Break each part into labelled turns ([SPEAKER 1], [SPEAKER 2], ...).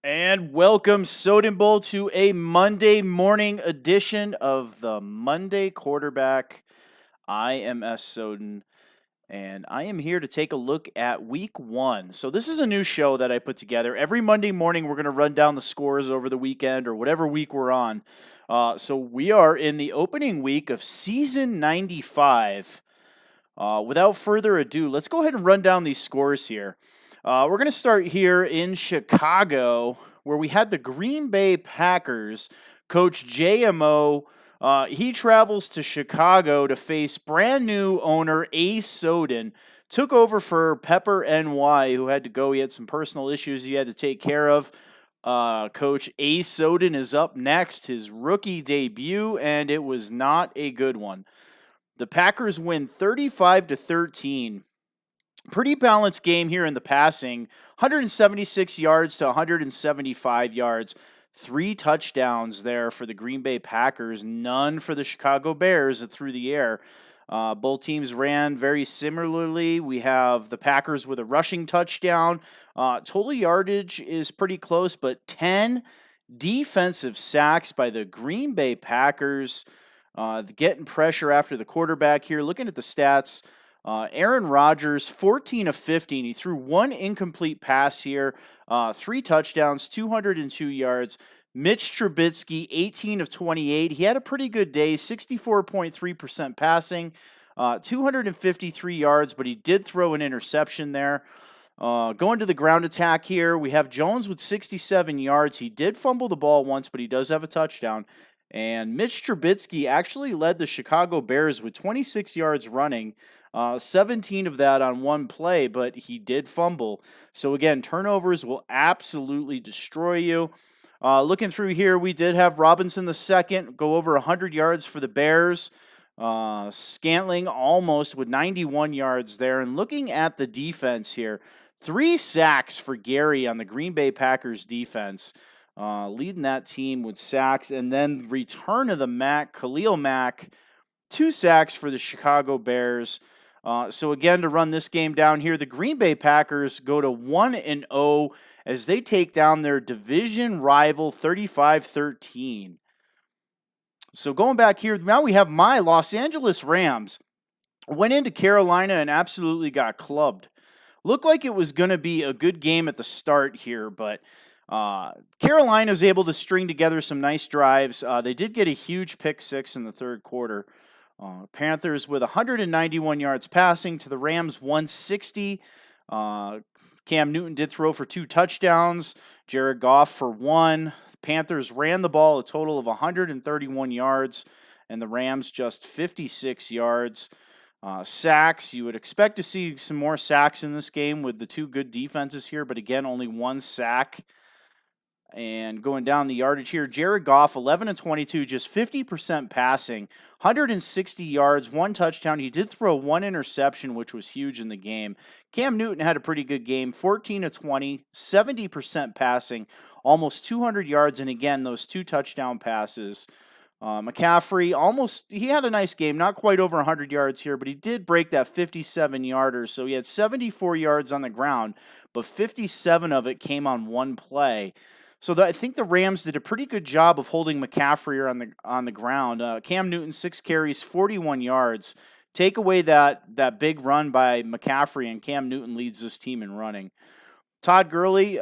[SPEAKER 1] And welcome, Soden Bowl, to a Monday morning edition of the Monday Quarterback. I am S. Soden, and I am here to take a look at week one. So, this is a new show that I put together. Every Monday morning, we're going to run down the scores over the weekend or whatever week we're on. So, we are in the opening week of season 95. Without further ado, let's go ahead and run down these scores here. We're going to start here in Chicago, where we had the Green Bay Packers. Coach JMO, he travels to Chicago to face brand new owner A. Soden. Took over for Pepper NY, who had to go. He had some personal issues he had to take care of. Coach A. Soden is up next, his rookie debut, and it was not a good one. The Packers win 35-13. Pretty balanced game here in the passing. 176 yards to 175 yards. 3 touchdowns there for the Green Bay Packers. None for the Chicago Bears through the air. Both teams ran very similarly. We have the Packers with a rushing touchdown. Total yardage is pretty close, but 10 defensive sacks by the Green Bay Packers. Getting pressure after the quarterback here. Looking at the stats, Aaron Rodgers, 14 of 15. He threw 1 incomplete pass here, 3 touchdowns, 202 yards. Mitch Trubisky, 18 of 28. He had a pretty good day, 64.3% passing, 253 yards, but he did throw an interception there. Going to the ground attack here, we have Jones with 67 yards. He did fumble the ball once, but he does have a touchdown. And Mitch Trubisky actually led the Chicago Bears with 26 yards running, 17 of that on one play, but he did fumble. So again, turnovers will absolutely destroy you. Looking through here, we did have Robinson the second go over 100 yards for the Bears. Scantling almost with 91 yards there. And looking at the defense here, 3 sacks for Gary on the Green Bay Packers defense. Leading that team with sacks, and then return of the Khalil Mack, 2 sacks for the Chicago Bears. So again, to run this game down here, the Green Bay Packers go to 1-0 as they take down their division rival 35-13. So going back here, now we have my Los Angeles Rams. Went into Carolina and absolutely got clubbed. Looked like it was going to be a good game at the start here, but Carolina's able to string together some nice drives. They did get a huge pick 6 in the third quarter. Panthers with 191 yards passing to the Rams 160. Cam Newton did throw for 2 touchdowns. Jared Goff for 1. Panthers ran the ball a total of 131 yards, and the Rams just 56 yards. Sacks, you would expect to see some more sacks in this game with the 2 good defenses here, but again, only 1 sack. And going down the yardage here, Jared Goff, 11 of 22, just 50% passing, 160 yards, 1 touchdown. He did throw 1 interception, which was huge in the game. Cam Newton had a pretty good game, 14 of 20, 70% passing, almost 200 yards, and again, those 2 touchdown passes. McCaffrey, he had a nice game, not quite over 100 yards here, but he did break that 57-yarder, so he had 74 yards on the ground, but 57 of it came on 1 play. So I think the Rams did a pretty good job of holding McCaffrey on the ground. Cam Newton, 6 carries, 41 yards. Take away that big run by McCaffrey, and Cam Newton leads this team in running. Todd Gurley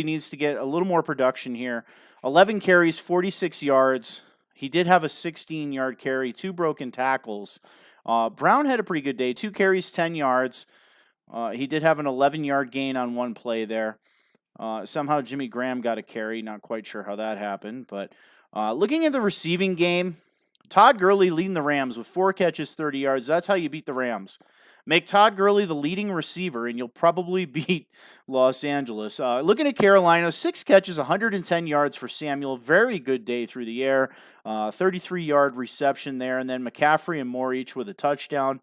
[SPEAKER 1] needs to get a little more production here. 11 carries, 46 yards. He did have a 16-yard carry, 2 broken tackles. Brown had a pretty good day, 2 carries, 10 yards. He did have an 11-yard gain on 1 play there. Somehow Jimmy Graham got a carry. Not quite sure how that happened. But looking at the receiving game, Todd Gurley leading the Rams with 4 catches, 30 yards. That's how you beat the Rams. Make Todd Gurley the leading receiver, and you'll probably beat Los Angeles. Looking at Carolina, 6 catches, 110 yards for Samuel. Very good day through the air. 33-yard reception there. And then McCaffrey and Moore each with a touchdown.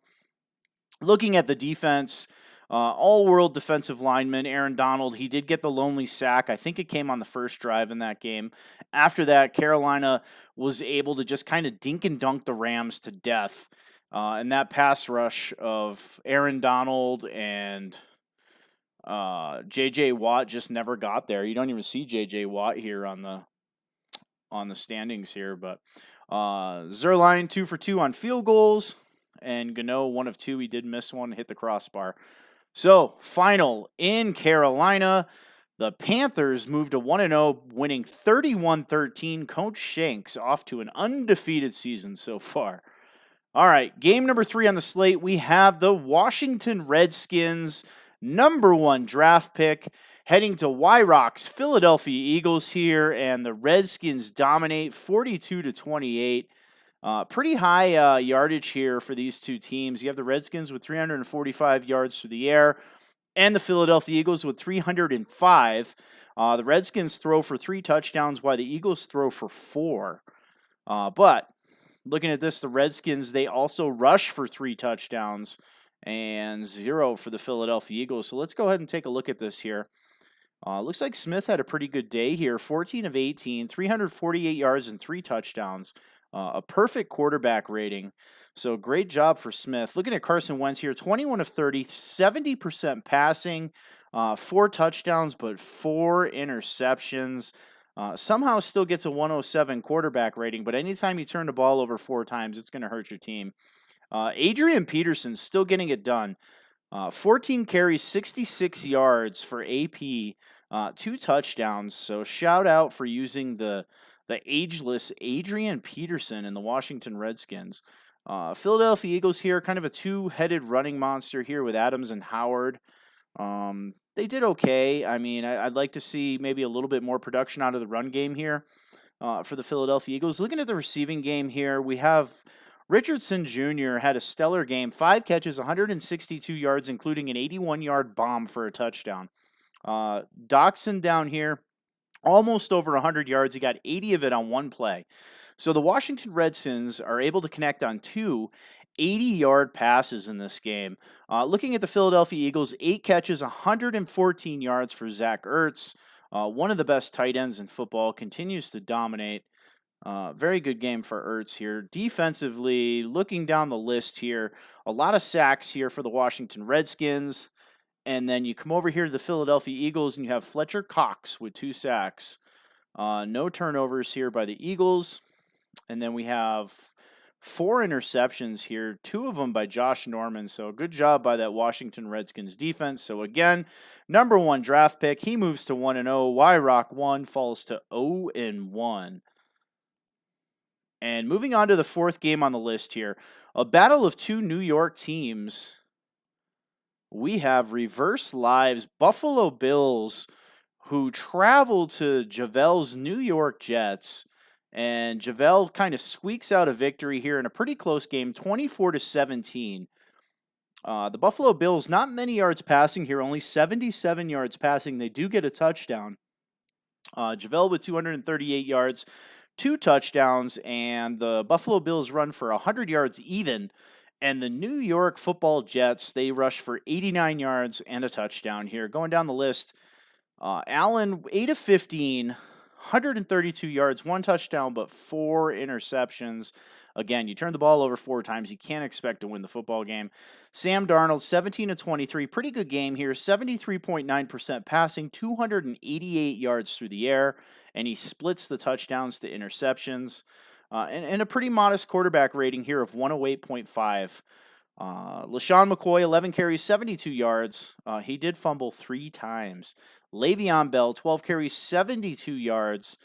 [SPEAKER 1] Looking at the defense, all-world defensive lineman, Aaron Donald, he did get the lonely sack. I think it came on the first drive in that game. After that, Carolina was able to just kind of dink and dunk the Rams to death. And that pass rush of Aaron Donald and J.J. Watt just never got there. You don't even see J.J. Watt here on the standings here, but Zerline 2 for 2 on field goals, and Gano 1 of 2. He did miss one, hit the crossbar. So, final in Carolina, the Panthers moved to 1-0, winning 31-13. Coach Shanks off to an undefeated season so far. All right, game number 3 on the slate, we have the Washington Redskins, #1 draft pick, heading to Wyrock's Philadelphia Eagles here, and the Redskins dominate 42-28. Pretty high yardage here for these two teams. You have the Redskins with 345 yards through the air, and the Philadelphia Eagles with 305. The Redskins throw for 3 touchdowns, while the Eagles throw for 4. But looking at this, the Redskins, they also rush for 3 touchdowns and 0 for the Philadelphia Eagles. So let's go ahead and take a look at this here. Looks like Smith had a pretty good day here. 14 of 18, 348 yards and 3 touchdowns. A perfect quarterback rating. So great job for Smith. Looking at Carson Wentz here, 21 of 30, 70% passing, 4 touchdowns, but 4 interceptions. Somehow still gets a 107 quarterback rating, but anytime you turn the ball over 4 times, it's going to hurt your team. Adrian Peterson still getting it done. 14 carries, 66 yards for AP, 2 touchdowns. So shout out for using the ageless Adrian Peterson in the Washington Redskins. Philadelphia Eagles here, kind of a 2-headed running monster here with Adams and Howard. They did okay. I mean, I'd like to see maybe a little bit more production out of the run game here for the Philadelphia Eagles. Looking at the receiving game here, we have Richardson Jr. had a stellar game. 5 catches, 162 yards, including an 81-yard bomb for a touchdown. Doxson down here, almost over 100 yards. He got 80 of it on 1 play. So the Washington Redskins are able to connect on 2 80-yard passes in this game. Looking at the Philadelphia Eagles, 8 catches, 114 yards for Zach Ertz. One of the best tight ends in football, continues to dominate. Very good game for Ertz here. Defensively, looking down the list here, a lot of sacks here for the Washington Redskins. And then you come over here to the Philadelphia Eagles, and you have Fletcher Cox with 2 sacks. No turnovers here by the Eagles. And then we have 4 interceptions here, 2 of them by Josh Norman. So good job by that Washington Redskins defense. So again, #1 draft pick. He moves to 1-0. Wyrock 1 falls to 0-1. And moving on to the 4th game on the list here, a battle of 2 New York teams. We have Reverse Lives Buffalo Bills, who travel to Javel's New York Jets. And Javel kind of squeaks out a victory here in a pretty close game, 24-17. The Buffalo Bills, not many yards passing here, only 77 yards passing. They do get a touchdown. Javel with 238 yards, 2 touchdowns, and the Buffalo Bills run for 100 yards even. And the New York Football Jets, they rush for 89 yards and a touchdown here. Going down the list, Allen, 8 of 15, 132 yards, 1 touchdown, but 4 interceptions. Again, you turn the ball over 4 times, you can't expect to win the football game. Sam Darnold, 17 of 23, pretty good game here, 73.9% passing, 288 yards through the air, and he splits the touchdowns to interceptions. And a pretty modest quarterback rating here of 108.5. LaShawn McCoy, 11 carries, 72 yards. He did fumble 3 times. Le'Veon Bell, 12 carries, 72 yards.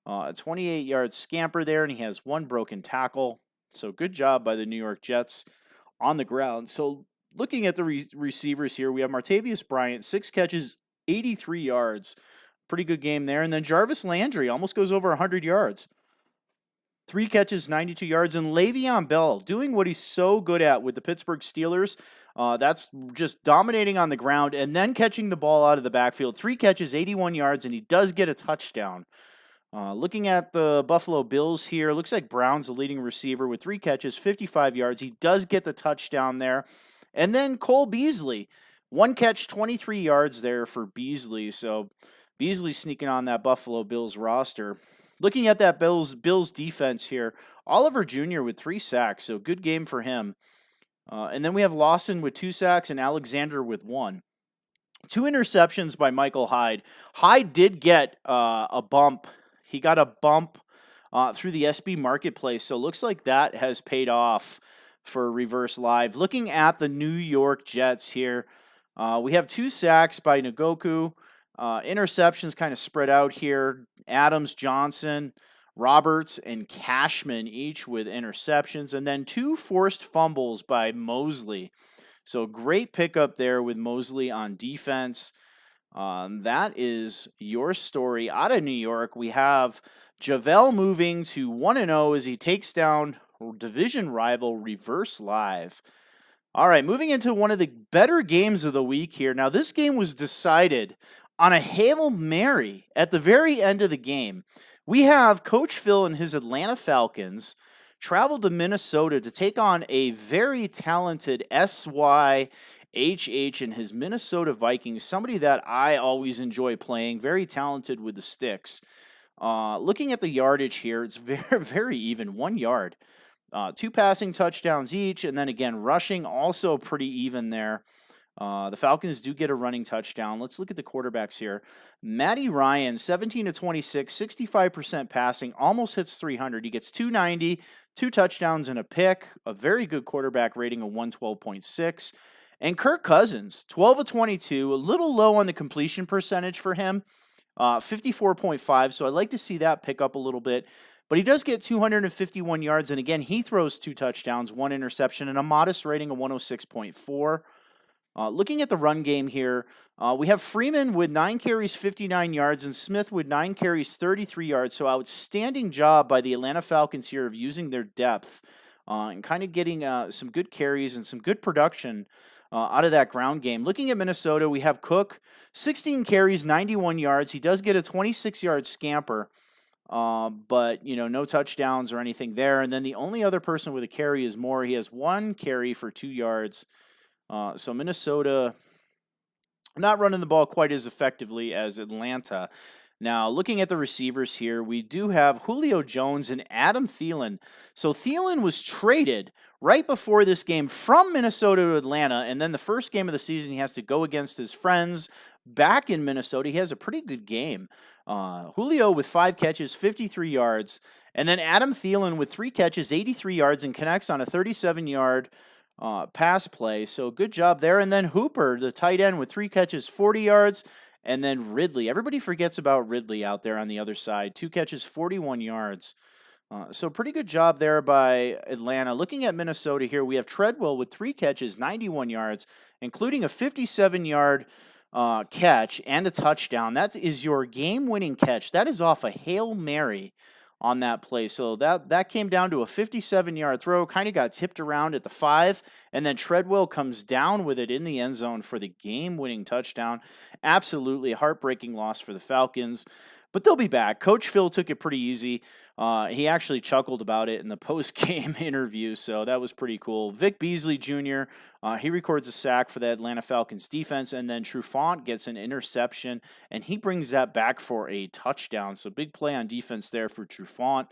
[SPEAKER 1] A 28-yard scamper there, and he has 1 broken tackle. So good job by the New York Jets on the ground. So looking at the receivers here, we have Martavius Bryant, 6 catches, 83 yards. Pretty good game there. And then Jarvis Landry almost goes over 100 yards. 3 catches, 92 yards, and Le'Veon Bell doing what he's so good at with the Pittsburgh Steelers. That's just dominating on the ground and then catching the ball out of the backfield. 3 catches, 81 yards, and he does get a touchdown. Looking at the Buffalo Bills here, looks like Brown's the leading receiver with 3 catches, 55 yards. He does get the touchdown there. And then Cole Beasley, 1 catch, 23 yards there for Beasley. So Beasley sneaking on that Buffalo Bills roster. Looking at that Bills defense here, Oliver Jr. with 3 sacks, so good game for him. And then we have Lawson with 2 sacks and Alexander with 1. 2 interceptions by Michael Hyde. Hyde did get a bump. He got a bump through the SB Marketplace, so looks like that has paid off for Reverse Live. Looking at the New York Jets here, we have 2 sacks by Ngoku. Interceptions kind of spread out here. Adams, Johnson, Roberts, and Cashman each with interceptions, and then 2 forced fumbles by Mosley. So great pickup there with Mosley on defense. That is your story out of New York. We have Javel moving to 1-0 as he takes down division rival Reverse Live. All right, moving into one of the better games of the week here. Now, this game was decided on a Hail Mary at the very end of the game. We have Coach Phil and his Atlanta Falcons traveled to Minnesota to take on a very talented SYHH and his Minnesota Vikings, somebody that I always enjoy playing, very talented with the sticks. Looking at the yardage here, it's very, very even, 1 yard. 2 passing touchdowns each, and then again, rushing also pretty even there. The Falcons do get a running touchdown. Let's look at the quarterbacks here. Matty Ryan, 17 to 26, 65% passing, almost hits 300. He gets 290, 2 touchdowns and a pick, a very good quarterback rating of 112.6. And Kirk Cousins, 12 of 22, a little low on the completion percentage for him, 54.5. So I'd like to see that pick up a little bit. But he does get 251 yards, and again, he throws 2 touchdowns, 1 interception, and a modest rating of 106.4. Looking at the run game here, we have Freeman with 9 carries, 59 yards, and Smith with 9 carries, 33 yards. So outstanding job by the Atlanta Falcons here of using their depth and kind of getting some good carries and some good production out of that ground game. Looking at Minnesota, we have Cook, 16 carries, 91 yards. He does get a 26-yard scamper, but, no touchdowns or anything there. And then the only other person with a carry is Moore. He has 1 carry for 2 yards. So Minnesota not running the ball quite as effectively as Atlanta. Now, looking at the receivers here, we do have Julio Jones and Adam Thielen. So Thielen was traded right before this game from Minnesota to Atlanta, and then the first game of the season, he has to go against his friends back in Minnesota. He has a pretty good game. Julio with 5 catches, 53 yards, and then Adam Thielen with 3 catches, 83 yards, and connects on a 37-yard pass play. So good job there. And then Hooper, the tight end, with 3 catches, 40 yards. And then Ridley. Everybody forgets about Ridley out there on the other side. 2 catches, 41 yards. So pretty good job there by Atlanta. Looking at Minnesota here, we have Treadwell with 3 catches, 91 yards, including a 57-yard catch and a touchdown. That is your game-winning catch. That is off a Hail Mary on that play. So that came down to a 57-yard throw, kind of got tipped around at the 5, and then Treadwell comes down with it in the end zone for the game-winning touchdown. Absolutely heartbreaking loss for the Falcons, but they'll be back. Coach Phil took it pretty easy. He actually chuckled about it in the post-game interview, so that was pretty cool. Vic Beasley Jr., he records a sack for the Atlanta Falcons defense, and then Trufant gets an interception, and he brings that back for a touchdown. So big play on defense there for Trufant.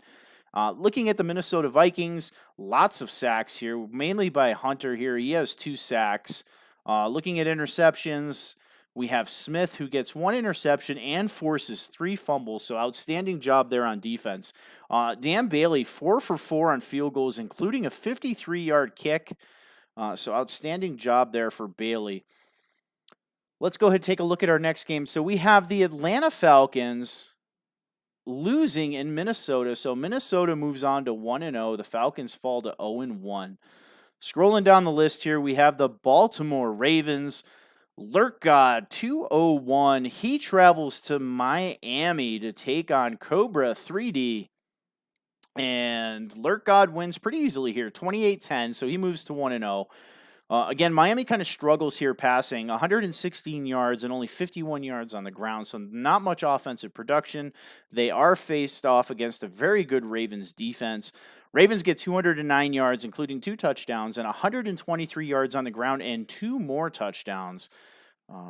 [SPEAKER 1] Looking at the Minnesota Vikings, lots of sacks here, mainly by Hunter here. He has 2 sacks. Looking at interceptions, we have Smith, who gets 1 interception and forces 3 fumbles, so outstanding job there on defense. Dan Bailey, 4 for 4 on field goals, including a 53-yard kick, so outstanding job there for Bailey. Let's go ahead and take a look at our next game. So we have the Atlanta Falcons losing in Minnesota, so Minnesota moves on to 1-0. The Falcons fall to 0-1. Scrolling down the list here, we have the Baltimore Ravens. Lurk God 201. He travels to Miami to take on Cobra 3D. And Lurk God wins pretty easily here, 28-10, so he moves to 1-0. Again, Miami kind of struggles here passing, 116 yards and only 51 yards on the ground, so not much offensive production. They are faced off against a very good Ravens defense. Ravens get 209 yards, including 2 touchdowns, and 123 yards on the ground and 2 more touchdowns.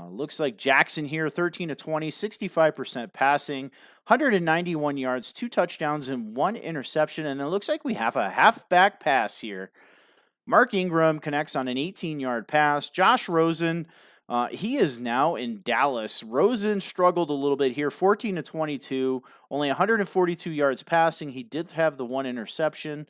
[SPEAKER 1] Looks like Jackson here, 13 to 20, 65% passing, 191 yards, 2 touchdowns, and 1 interception. And it looks like we have a halfback pass here. Mark Ingram connects on an 18-yard pass. Josh Rosen He is now in Dallas. Rosen struggled a little bit here, 14 to 22, only 142 yards passing. He did have the one interception.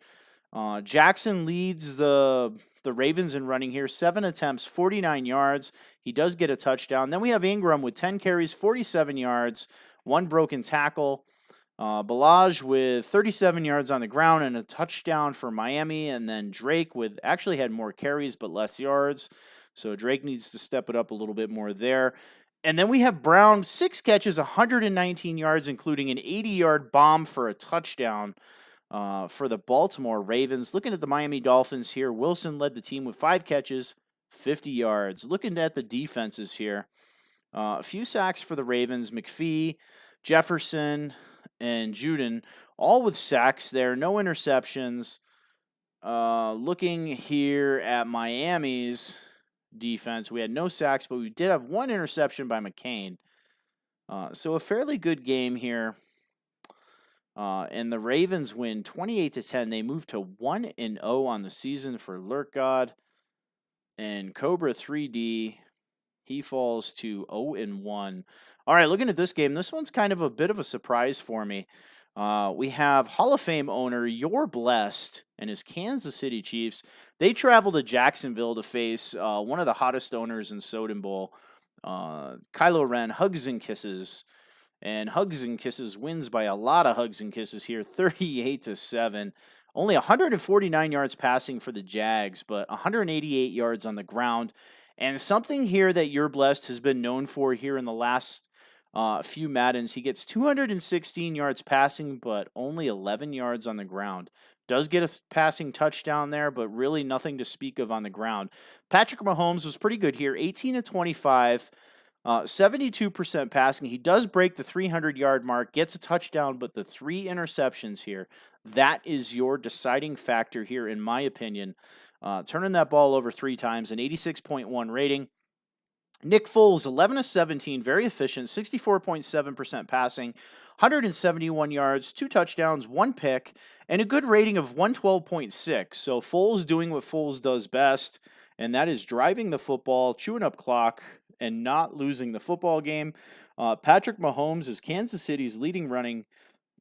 [SPEAKER 1] Jackson leads the Ravens in running here, 7 attempts, 49 yards. He does get a touchdown. Then we have Ingram with 10 carries, 47 yards, one broken tackle. Balaj with 37 yards on the ground and a touchdown for Miami. And then Drake with actually had more carries but less yards. So Drake needs to step it up a little bit more there. And then we have Brown, 6 catches, 119 yards, including an 80-yard bomb for a touchdown for the Baltimore Ravens. Looking at the Miami Dolphins here, Wilson led the team with 5 catches, 50 yards. Looking at the defenses here, a few sacks for the Ravens. McPhee, Jefferson, and Juden, all with sacks there. No interceptions. Looking here at Miami's defense, we had no sacks, but we did have one interception by McCain. So a fairly good game here. And the Ravens win 28 to 10. They move to 1-0 on the season for Lurk God. And Cobra 3D, he falls to 0-1. All right, looking at this game, this one's kind of a bit of a surprise for me. We have Hall of Fame owner You're Blessed and his Kansas City Chiefs. They travel to Jacksonville to face one of the hottest owners in Soden Bowl, Kylo Ren. Hugs and kisses. And Hugs and Kisses wins by a lot of hugs and kisses here, 38 to 7. Only 149 yards passing for the Jags, but 188 yards on the ground. And something here that You're Blessed has been known for here in the last few Maddens. He gets 216 yards passing, but only 11 yards on the ground. Does get a passing touchdown there, but really nothing to speak of on the ground. Patrick Mahomes was pretty good here, 18 to 25. 72% passing. He does break the 300-yard mark, gets a touchdown, but the 3 interceptions here, that is your deciding factor here, in my opinion. Turning that ball over 3 times, an 86.1 rating. Nick Foles, 11 to 17, very efficient, 64.7% passing, 171 yards, 2 touchdowns, 1 pick, and a good rating of 112.6. So Foles doing what Foles does best, and that is driving the football, chewing up clock, and not losing the football game. Patrick Mahomes is Kansas City's leading running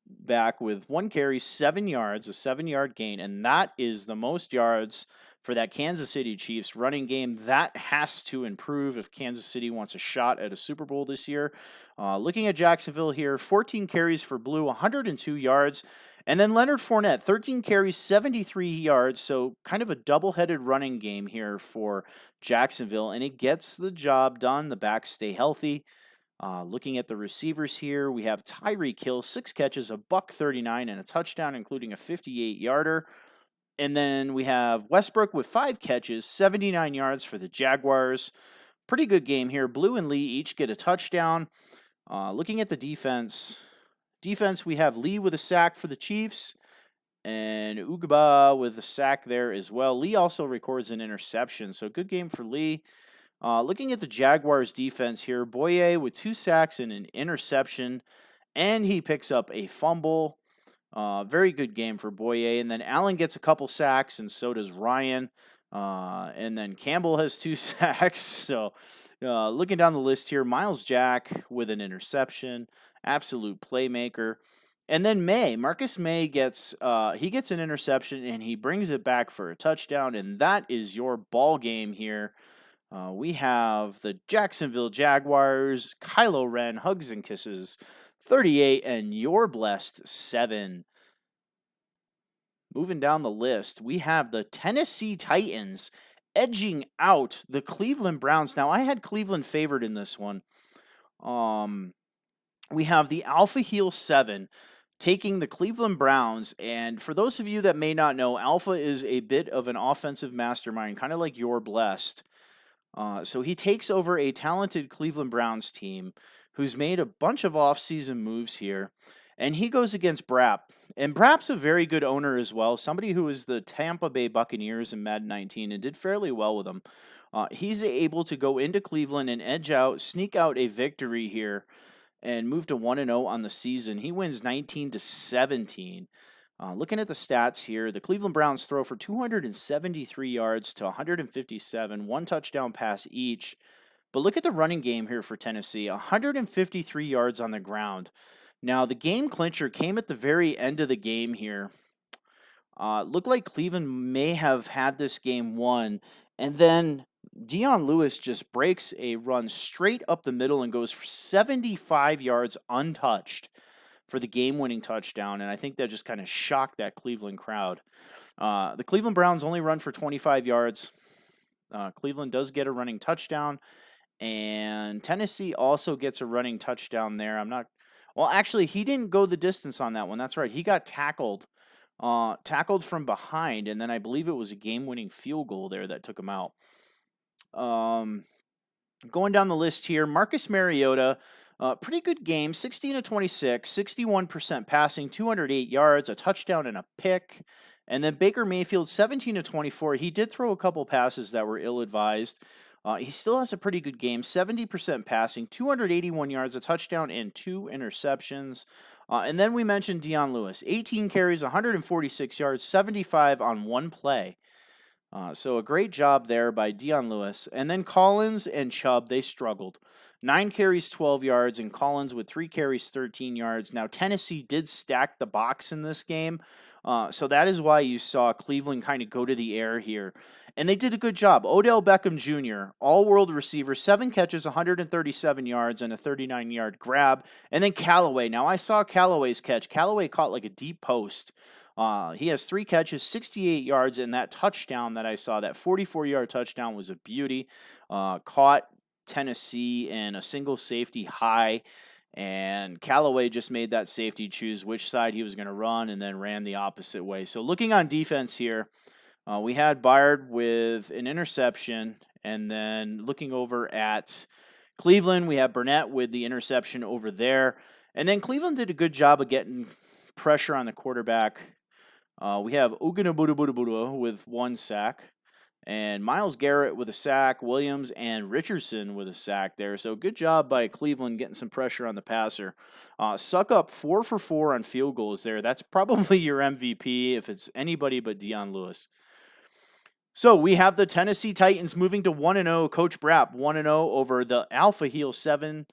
[SPEAKER 1] back with 1 carry, 7 yards, a 7-yard gain, and that is the most yards for that Kansas City Chiefs running game. That has to improve if Kansas City wants a shot at a Super Bowl this year. Looking at Jacksonville here, 14 carries for Blue, 102 yards. And then Leonard Fournette, 13 carries, 73 yards. So kind of a double-headed running game here for Jacksonville. And it gets the job done. The backs stay healthy. Looking at the receivers here, we have Tyreek Hill, 6 catches, a $139, and a touchdown, including a 58-yarder. And then we have Westbrook with 5 catches, 79 yards for the Jaguars. Pretty good game here. Blue and Lee each get a touchdown. Looking at the defense, we have Lee with a sack for the Chiefs and Ugaba with a sack there as well. Lee also records an interception, so good game for Lee. Looking at the Jaguars defense here, Boye with 2 sacks and an interception, and he picks up a fumble. Very good game for Boye. And then Allen gets a couple sacks, and so does Ryan. And then Campbell has 2 sacks. So looking down the list here, Miles Jack with an interception, absolute playmaker. And then Marcus May gets an interception, and he brings it back for a touchdown, and that is your ball game here. We have the Jacksonville Jaguars, Kylo Ren, hugs and kisses, 38, and You're Blessed, 7. Moving down the list, we have the Tennessee Titans edging out the Cleveland Browns. Now, I had Cleveland favored in this one. We have the Alpha Heel 7 taking the Cleveland Browns. And for those of you that may not know, Alpha is a bit of an offensive mastermind, kind of like You're Blessed. So he takes over a talented Cleveland Browns team who's made a bunch of offseason moves here. And he goes against Brapp. And Brapp's a very good owner as well. Somebody who is the Tampa Bay Buccaneers in Madden 19 and did fairly well with them. He's able to go into Cleveland and sneak out a victory here and move to 1-0 on the season. He wins 19-17. Looking at the stats here, the Cleveland Browns throw for 273 yards to 157, 1 touchdown pass each. But look at the running game here for Tennessee, 153 yards on the ground. Now, the game clincher came at the very end of the game here. Looked like Cleveland may have had this game won, and then Dion Lewis just breaks a run straight up the middle and goes for 75 yards untouched for the game-winning touchdown, and I think that just kind of shocked that Cleveland crowd. The Cleveland Browns only run for 25 yards. Cleveland does get a running touchdown, and Tennessee also gets a running touchdown there. Well, actually, he didn't go the distance on that one. That's right. He got tackled from behind, and then I believe it was a game-winning field goal there that took him out. Going down the list here, Marcus Mariota, pretty good game, 16 of 26, 61% passing, 208 yards, a touchdown and a pick. And then Baker Mayfield, 17 of 24. He did throw a couple passes that were ill-advised. He still has a pretty good game, 70% passing, 281 yards, a touchdown, and 2 interceptions. And then we mentioned Dion Lewis, 18 carries, 146 yards, 75 on one play. So a great job there by Dion Lewis. And then Collins and Chubb, they struggled. 9 carries, 12 yards, and Collins with 3 carries, 13 yards. Now, Tennessee did stack the box in this game, so that is why you saw Cleveland kind of go to the air here. And they did a good job. Odell Beckham Jr., all-world receiver, 7 catches, 137 yards, and a 39-yard grab. And then Callaway. Now, I saw Callaway's catch. Callaway caught like a deep post. He has 3 catches, 68 yards, and that touchdown that I saw, that 44-yard touchdown, was a beauty. Caught Tennessee in a single safety high, and Callaway just made that safety choose which side he was going to run and then ran the opposite way. So looking on defense here, we had Byard with an interception, and then looking over at Cleveland, we have Burnett with the interception over there. And then Cleveland did a good job of getting pressure on the quarterback. We have Uganabudabudabuda with 1 sack, and Myles Garrett with a sack, Williams and Richardson with a sack there. So good job by Cleveland getting some pressure on the passer. Suck up 4 for 4 on field goals there. That's probably your MVP if it's anybody but Dion Lewis. So we have the Tennessee Titans moving to 1-0. Coach Brapp 1-0 over the Alpha Heel 7,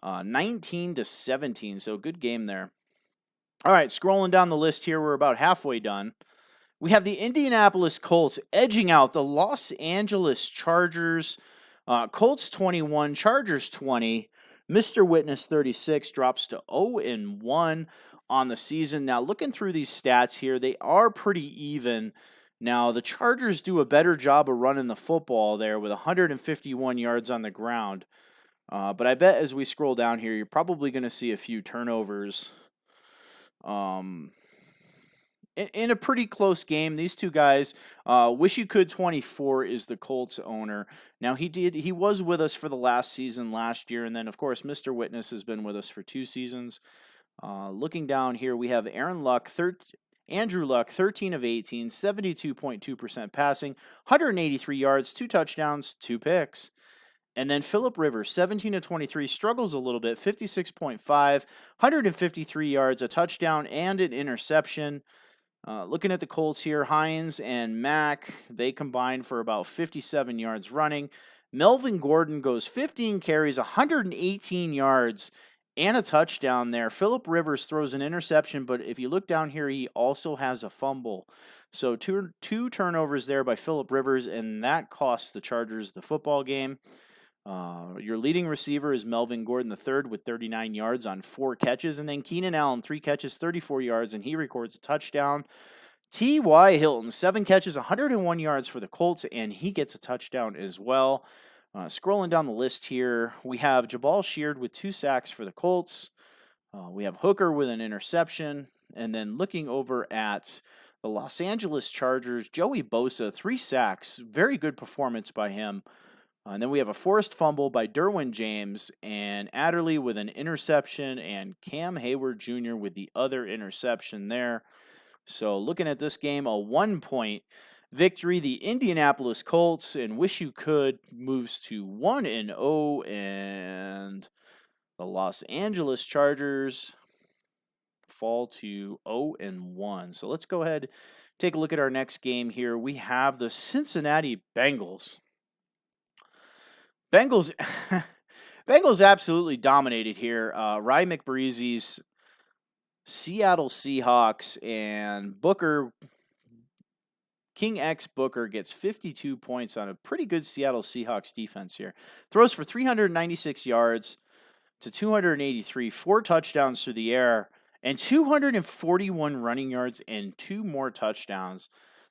[SPEAKER 1] 19-17. So good game there. All right, scrolling down the list here, we're about halfway done. We have the Indianapolis Colts edging out the Los Angeles Chargers. Colts 21, Chargers 20. Mr. Witness 36 drops to 0-1 on the season. Now, looking through these stats here, they are pretty even. Now, the Chargers do a better job of running the football there with 151 yards on the ground. But I bet as we scroll down here, you're probably going to see a few turnovers. In a pretty close game, these two guys, Wish You Could 24 is the Colts owner. Now, he was with us for the last season last year, and then, of course, Mr. Witness has been with us for 2 seasons. Looking down here, we have Andrew Luck, 13 of 18, 72.2% passing, 183 yards, 2 touchdowns, 2 picks. And then Phillip Rivers, 17 of 23, struggles a little bit, 56.5, 153 yards, a touchdown, and an interception. Looking at the Colts here, Hines and Mack, they combined for about 57 yards running. Melvin Gordon goes 15 carries, 118 yards, and a touchdown there. Phillip Rivers throws an interception, but if you look down here, he also has a fumble. So two turnovers there by Phillip Rivers, and that costs the Chargers the football game. Your leading receiver is Melvin Gordon III with 39 yards on 4 catches, and then Keenan Allen, 3 catches, 34 yards, and he records a touchdown. T.Y. Hilton, 7 catches, 101 yards for the Colts, and he gets a touchdown as well. Scrolling down the list here, we have Jabal Sheard with 2 sacks for the Colts. We have Hooker with an interception. And then looking over at the Los Angeles Chargers, Joey Bosa, 3 sacks. Very good performance by him. And then we have a forced fumble by Derwin James and Adderley with an interception and Cam Hayward Jr. with the other interception there. So looking at this game, a 1-point victory. The Indianapolis Colts and Wish You Could moves to 1-0, and the Los Angeles Chargers fall to 0-1. So let's go ahead, take a look at our next game here. We have the Cincinnati Bengals Bengals, Bengals absolutely dominated here. Ryan McBreezy's Seattle Seahawks and King X Booker gets 52 points on a pretty good Seattle Seahawks defense here. Throws for 396 yards to 283, 4 touchdowns through the air, and 241 running yards and 2 more touchdowns.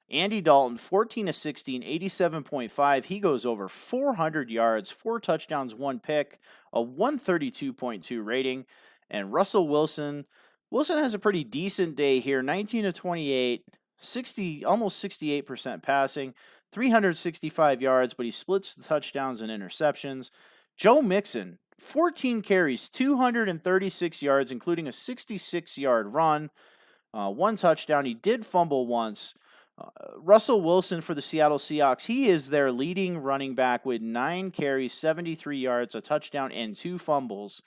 [SPEAKER 1] Andy Dalton, 14 to 16, 87.5. He goes over 400 yards, 4 touchdowns, 1 pick, a 132.2 rating. And Russell Wilson has a pretty decent day here, 19 to 28, almost 68% passing, 365 yards, but he splits the touchdowns and interceptions. Joe Mixon, 14 carries, 236 yards, including a 66-yard run, 1 touchdown. He did fumble once. Russell Wilson for the Seattle Seahawks, he is their leading running back with 9 carries, 73 yards, a touchdown, and 2 fumbles.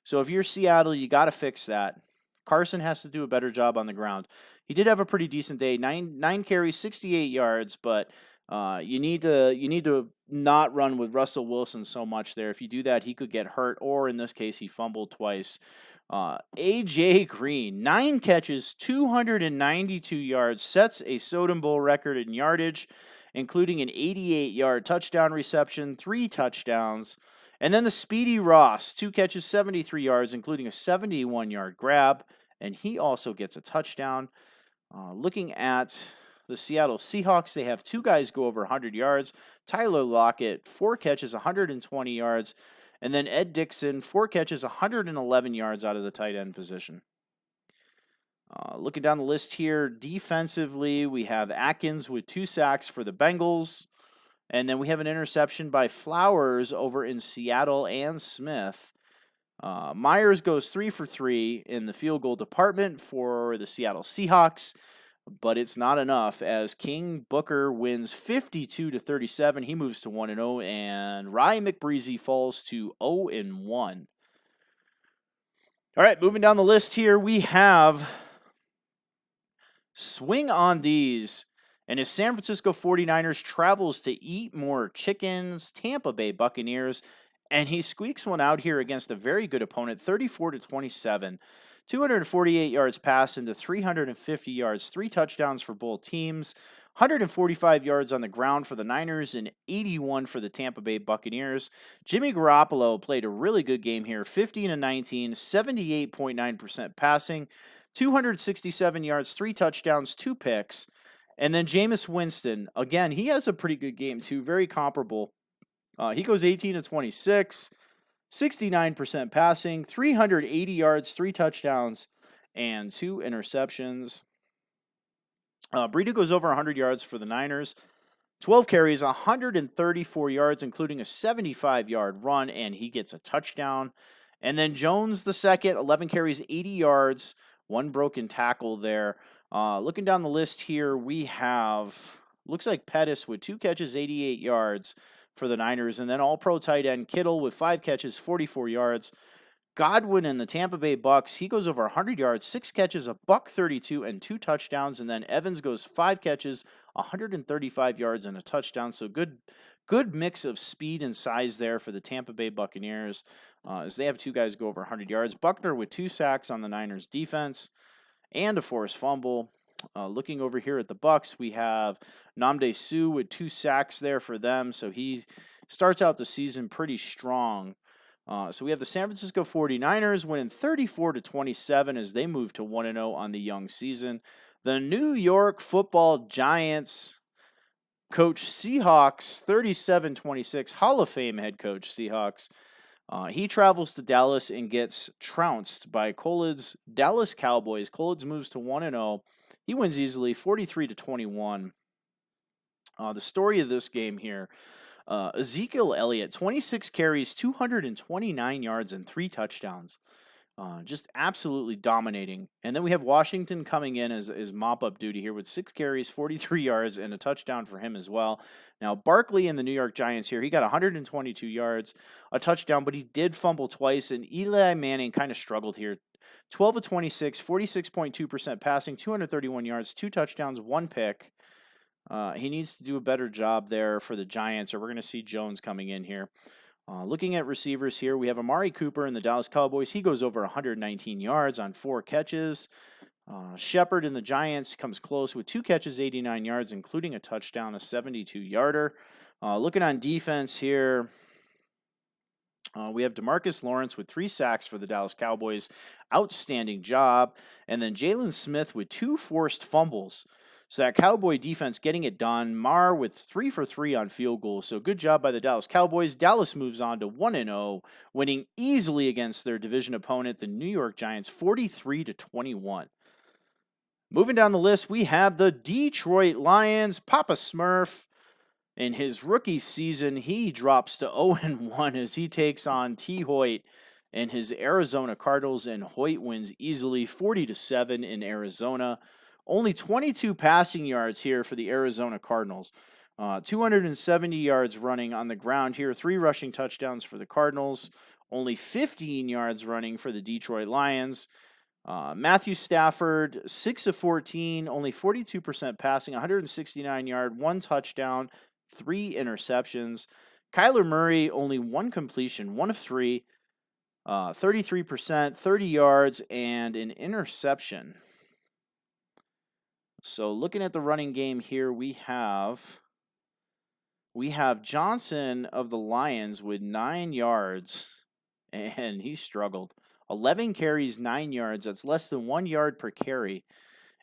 [SPEAKER 1] So if you're Seattle, you got to fix that. Carson has to do a better job on the ground. He did have a pretty decent day, 9 carries, 68 yards, but you need to not run with Russell Wilson so much there. If you do that, he could get hurt, or in this case, he fumbled twice. A.J. Green, 9 catches, 292 yards, sets a Soden Bowl record in yardage, including an 88-yard touchdown reception, 3 touchdowns. And then the Speedy Ross, 2 catches, 73 yards, including a 71-yard grab, and he also gets a touchdown. Looking at the Seattle Seahawks, they have 2 guys go over 100 yards. Tyler Lockett, 4 catches, 120 yards. And then Ed Dixon, 4 catches, 111 yards out of the tight end position. Looking down the list here, defensively, we have Atkins with 2 sacks for the Bengals. And then we have an interception by Flowers over in Seattle and Smith. Myers goes 3 for 3 in the field goal department for the Seattle Seahawks. But it's not enough as King Booker wins 52 to 37. He moves to 1-0, and Ryan McBreezy falls to 0-1. All right, moving down the list here, we have swing on these. And his San Francisco 49ers travels to eat more chickens, Tampa Bay Buccaneers, and he squeaks one out here against a very good opponent, 34 to 27. 248 yards passed into 350 yards, 3 touchdowns for both teams, 145 yards on the ground for the Niners, and 81 for the Tampa Bay Buccaneers. Jimmy Garoppolo played a really good game here, 15 to 19, 78.9% passing, 267 yards, 3 touchdowns, 2 picks. And then Jameis Winston, again, he has a pretty good game too, very comparable. He goes 18 to 26, 69% passing, 380 yards, 3 touchdowns, and 2 interceptions. Breida goes over 100 yards for the Niners, 12 carries, 134 yards, including a 75-yard run, and he gets a touchdown. And then Jones the second, 11 carries, 80 yards, 1 broken tackle there. Looking down the list here, we have, looks like Pettis with 2 catches, 88 yards for the Niners, and then all-pro tight end Kittle with 5 catches, 44 yards. Godwin in the Tampa Bay Bucks, he goes over 100 yards, 6 catches, $132, and 2 touchdowns. And then Evans goes 5 catches, 135 yards, and a touchdown. So good mix of speed and size there for the Tampa Bay Buccaneers, as they have 2 guys go over 100 yards. Buckner with 2 sacks on the Niners defense and a forced fumble. Looking over here at the Bucks, we have Nnamdi Suh with 2 sacks there for them, so he starts out the season pretty strong. So we have the San Francisco 49ers winning 34 to 27 as they move to 1-0 on the young season. The New York Football Giants coach Seahawks 37-26, Hall of Fame head coach Seahawks. He travels to Dallas and gets trounced by Coled's Dallas Cowboys. Coled's moves to 1-0. He wins easily, 43 to 21. The story of this game here, Ezekiel Elliott, 26 carries, 229 yards, and 3 touchdowns. Just absolutely dominating. And then we have Washington coming in as mop-up duty here with 6 carries, 43 yards, and a touchdown for him as well. Now, Barkley and the New York Giants here, he got 122 yards, a touchdown, but he did fumble twice, and Eli Manning kind of struggled here. 12 of 26, 46.2% passing, 231 yards, 2 touchdowns, 1 pick. He needs to do a better job there for the Giants, or we're going to see Jones coming in here. Looking at receivers here, we have Amari Cooper in the Dallas Cowboys. He goes over 119 yards on 4 catches. Shepard in the Giants comes close with 2 catches, 89 yards, including a touchdown, a 72-yarder. Looking on defense here, we have DeMarcus Lawrence with 3 sacks for the Dallas Cowboys. Outstanding job. And then Jalen Smith with 2 forced fumbles. So that Cowboy defense getting it done. Marr with 3 for 3 on field goals. So good job by the Dallas Cowboys. Dallas moves on to 1-0, winning easily against their division opponent, the New York Giants, 43-21. Moving down the list, we have the Detroit Lions. Papa Smurf, in his rookie season, he drops to 0-1 as he takes on T. Hoyt and his Arizona Cardinals, and Hoyt wins easily 40-7 in Arizona. Only 22 passing yards here for the Arizona Cardinals. 270 yards running on the ground here. 3 rushing touchdowns for the Cardinals. Only 15 yards running for the Detroit Lions. Matthew Stafford, 6 of 14, only 42% passing, 169 yard, 1 touchdown, 3 interceptions. Kyler Murray, only 1 completion, 1 of 3, 33%, 30 yards, and an interception. So looking at the running game here, we have Johnson of the Lions with 9 yards, and he struggled. 11 carries, 9 yards. That's less than 1 yard per carry.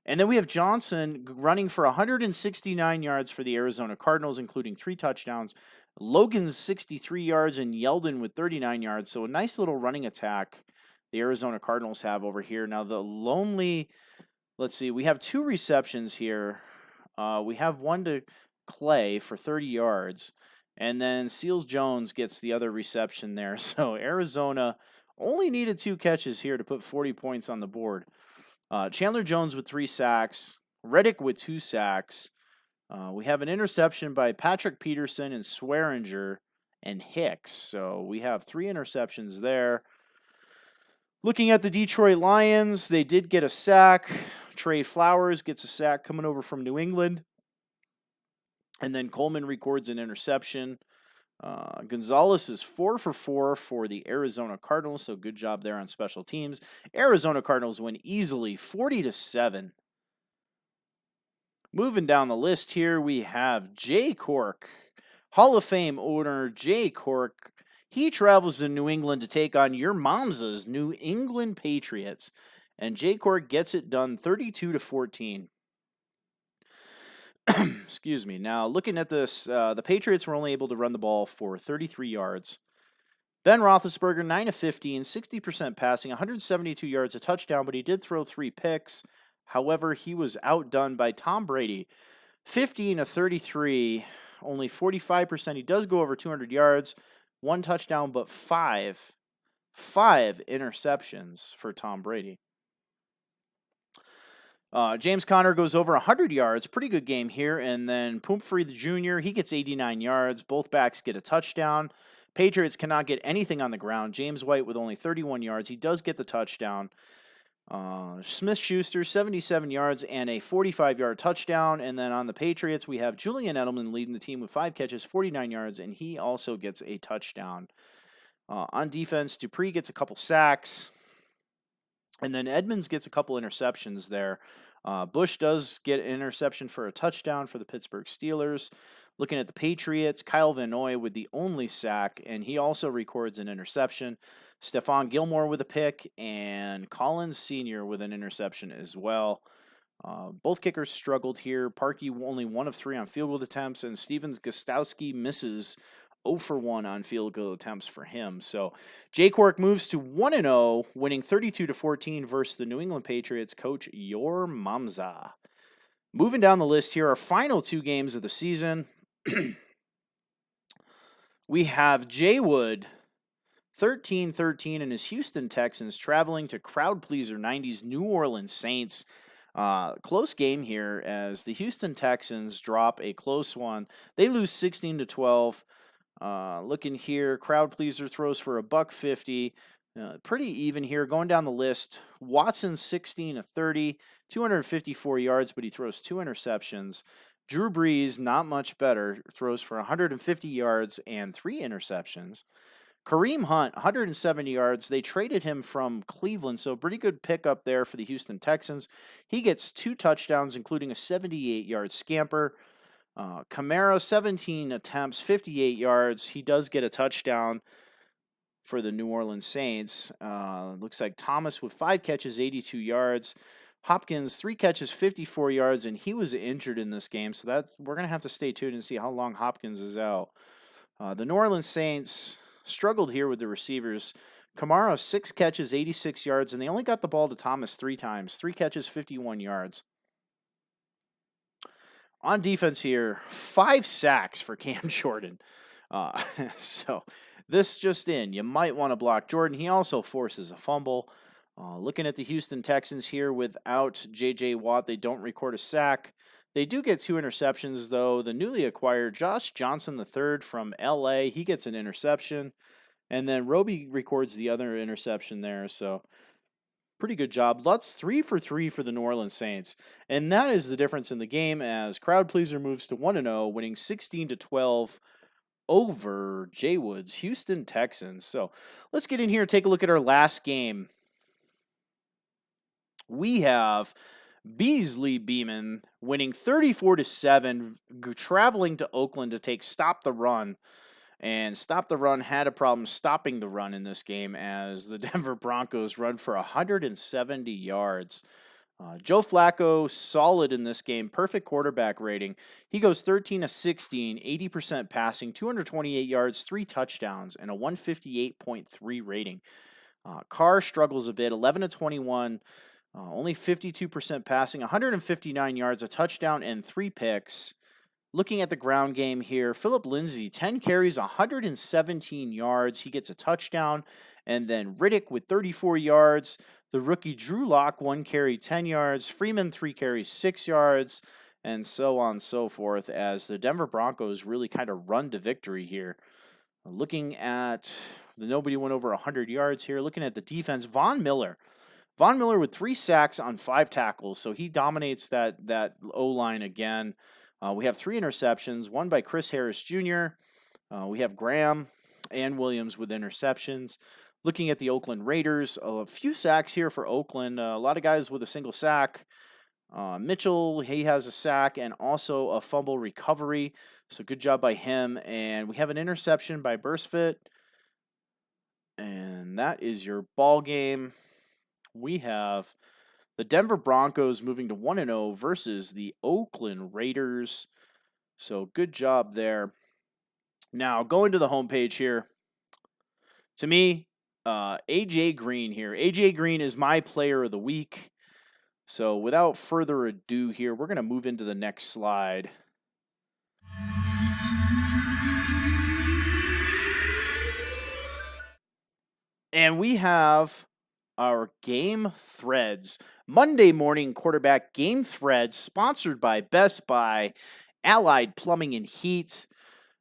[SPEAKER 1] And then we have Johnson running for 169 yards for the Arizona Cardinals, including 3 touchdowns. Logan's 63 yards and Yeldon with 39 yards. So a nice little running attack the Arizona Cardinals have over here. Now let's see, we have 2 receptions here. We have one to Clay for 30 yards. And then Seals Jones gets the other reception there. So Arizona only needed 2 catches here to put 40 points on the board. Chandler Jones with 3 sacks. Reddick with 2 sacks. We have an interception by Patrick Peterson and Swearinger and Hicks. So we have 3 interceptions there. Looking at the Detroit Lions, they did get a sack. Trey Flowers gets a sack coming over from New England. And then Coleman records an interception. Gonzalez is 4 for 4 for the Arizona Cardinals, so good job there on special teams. Arizona Cardinals win easily 40-7. Moving down the list here, we have Jay Cork, Hall of Fame owner Jay Cork. He travels to New England to take on your Momsa's New England Patriots, and Jay Cork gets it done 32-14. Excuse me. Now, looking at this, the Patriots were only able to run the ball for 33 yards. Ben Roethlisberger, 9 of 15, 60% passing, 172 yards, a touchdown, but he did throw 3 picks. However, he was outdone by Tom Brady, 15 of 33, only 45%. He does go over 200 yards, 1 touchdown, but 5 interceptions for Tom Brady. James Conner goes over 100 yards. Pretty good game here. And then Pumphrey the Jr., he gets 89 yards. Both backs get a touchdown. Patriots cannot get anything on the ground. James White with only 31 yards. He does get the touchdown. Smith-Schuster, 77 yards and a 45-yard touchdown. And then on the Patriots, we have Julian Edelman leading the team with 5 catches, 49 yards, and he also gets a touchdown. On defense, Dupree gets a couple sacks. And then Edmonds gets a couple interceptions there. Bush does get an interception for a touchdown for the Pittsburgh Steelers. Looking at the Patriots, Kyle Van Noy with the only sack, and he also records an interception. Stephon Gilmore with a pick, and Collins Sr. with an interception as well. Both kickers struggled here. Parkey only 1 of 3 on field goal attempts, and Steven Gostowski misses 0 for 1 on field goal attempts for him. So Jay Cork moves to 1-0, winning 32-14 versus the New England Patriots coach Your Mamza. Moving down the list here, our final 2 games of the season. We have Jay Wood, 13-13, and his Houston Texans traveling to crowd pleaser 90s New Orleans Saints. Close game here as the Houston Texans drop a close one. They lose 16-12. Looking here, crowd pleaser throws for $150. Pretty even here. Going down the list, Watson 16 of 30, 254 yards, but he throws 2 interceptions. Drew Brees, not much better, throws for 150 yards and 3 interceptions. Kareem Hunt, 170 yards. They traded him from Cleveland, so pretty good pickup there for the Houston Texans. He gets 2 touchdowns, including a 78-yard scamper. Kamara, 17 attempts, 58 yards. He does get a touchdown for the New Orleans Saints. Looks like Thomas with 5 catches, 82 yards. Hopkins, 3 catches, 54 yards, and he was injured in this game, so we're going to have to stay tuned and see how long Hopkins is out. The New Orleans Saints struggled here with the receivers. Kamara, 6 catches, 86 yards, and they only got the ball to Thomas 3 times. 3 catches, 51 yards. On defense here, 5 sacks for Cam Jordan. So this just in, you might want to block Jordan. He also forces a fumble. Looking at the Houston Texans here, without J.J. Watt, they don't record a sack. They do get 2 interceptions, though. The newly acquired Josh Johnson III from L.A., he gets an interception. And then Roby records the other interception there, so pretty good job. Lutz 3 for 3 for the New Orleans Saints. And that is the difference in the game as Crowd Pleaser moves to 1-0, winning 16-12 over Jay Wood's Houston Texans. So let's get in here and take a look at our last game. We have Beasley Beeman winning 34-7, traveling to Oakland to take Stop the Run. And Stop the Run had a problem stopping the run in this game as the Denver Broncos run for 170 yards. Joe Flacco, solid in this game, perfect quarterback rating. He goes 13-16, 80% passing, 228 yards, 3 touchdowns, and a 158.3 rating. Carr struggles a bit, 11-21, only 52% passing, 159 yards, a touchdown, and 3 picks. Looking at the ground game here, Phillip Lindsay, 10 carries, 117 yards. He gets a touchdown. And then Riddick with 34 yards. The rookie Drew Lock, 1 carry, 10 yards. Freeman, 3 carries, 6 yards. And so on and so forth as the Denver Broncos really kind of run to victory here. Looking at nobody went over 100 yards here. Looking at the defense, Von Miller with 3 sacks on 5 tackles. So he dominates that O-line again. We have 3 interceptions, 1 by Chris Harris Jr. We have Graham and Williams with interceptions. Looking at the Oakland Raiders, a few sacks here for Oakland. A lot of guys with a single sack. Mitchell, he has a sack and also a fumble recovery. So good job by him. And we have an interception by Bursfit. And that is your ball game. We have the Denver Broncos moving to 1-0 versus the Oakland Raiders. So good job there. Now, going to the homepage here. To me, A.J. Green here. A.J. Green is my player of the week. So without further ado here, we're going to move into the next slide. And we have our game threads. Monday morning quarterback game threads sponsored by Best Buy, Allied Plumbing and Heat.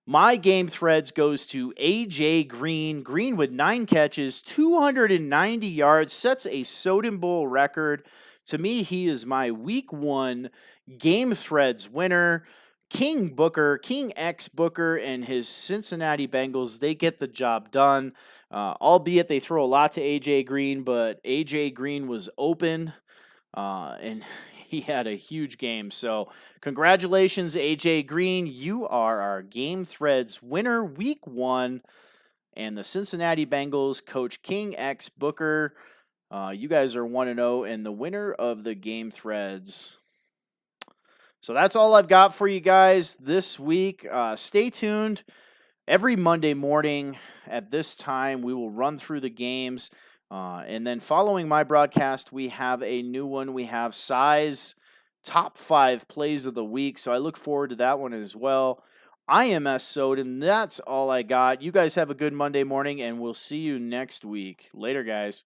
[SPEAKER 1] My game threads goes to A.J. Green. Green with 9 catches, 290 yards, sets a Soden Bowl record. To me, he is my week 1 game threads winner. King X Booker, and his Cincinnati Bengals, they get the job done. Albeit they throw a lot to A.J. Green, but A.J. Green was open, and he had a huge game. So congratulations, A.J. Green. You are our Game Threads winner, week 1. And the Cincinnati Bengals, Coach King X Booker, you guys are 1-0 and the winner of the Game Threads. So that's all I've got for you guys this week. Stay tuned. Every Monday morning at this time, we will run through the games. And then following my broadcast, we have a new one. We have Size Top 5 Plays of the Week. So I look forward to that one as well. I am Soden. That's all I got. You guys have a good Monday morning, and we'll see you next week. Later, guys.